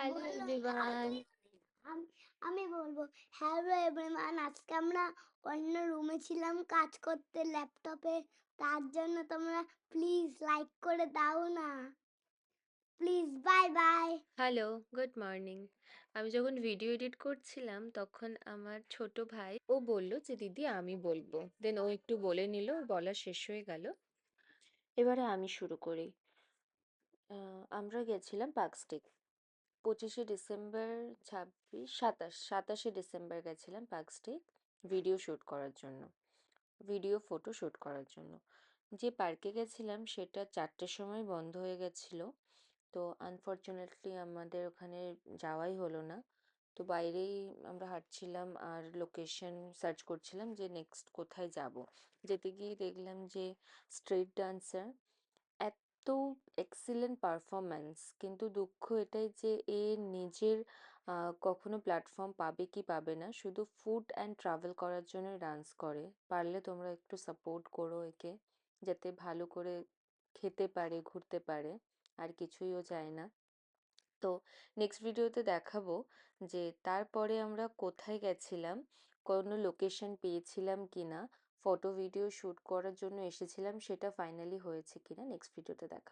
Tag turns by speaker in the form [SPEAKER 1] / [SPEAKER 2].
[SPEAKER 1] Hello
[SPEAKER 2] বলো
[SPEAKER 1] everyone.
[SPEAKER 2] আমি বলবো হ্যালো এভরিওয়ান। আজকে আমরা অন্য রুমে ছিলাম কাজ করতে ল্যাপটপে। তার জন্য তোমরা প্লিজ লাইক করে দাও না, please. Bye bye.
[SPEAKER 1] Hello, good morning. আমি যখন ভিডিও এডিট করছিলাম তখন আমার ছোট ভাই ও বলল যে দিদি আমি বলবো। দেন ও একটু বলে নিল, ওর বলা শেষ হয়ে গেল। এবারে আমি শুরু করি। আমরা গেছিলাম পার্কস্ট্রিট 25শে ডিসেম্বর, 27শে ডিসেম্বর গেছিলাম পার্কস্ট্রিট ভিডিও শ্যুট করার জন্য, ভিডিও ফটো শ্যুট করার জন্য। যে পার্কে গেছিলাম সেটা 4টের সময় বন্ধ হয়ে গেছিলো। তো আনফর্চুনেটলি আমাদের ওখানে যাওয়াই হলো না। তো বাইরেই আমরা হাঁটছিলাম আর লোকেশন সার্চ করছিলাম যে নেক্সট কোথায় যাব। যেতে গিয়ে দেখলাম যে স্ট্রিট ডান্সার এত এক্সিলেন্ট পারফরম্যান্স, কিন্তু দুঃখ এটাই যে এ নিজের কখনো প্ল্যাটফর্ম পাবে কি পাবে না, শুধু ফুড অ্যান্ড ট্রাভেল করার জন্য ডান্স করে। পারলে তোমরা একটু সাপোর্ট করো একে, যাতে ভালো করে খেতে পারে, ঘুরতে পারে, আর কিছুই ও চায় না। তো নেক্সট ভিডিওতে দেখাবো যে তারপরে আমরা কোথায় গেছিলাম, কোনো লোকেশন পেয়েছিলাম কিনা, ফটো ভিডিও শ্যুট করার জন্য এসেছিলাম সেটা ফাইনালি হয়েছে কিনা, নেক্সট ভিডিওতে দেখাবো।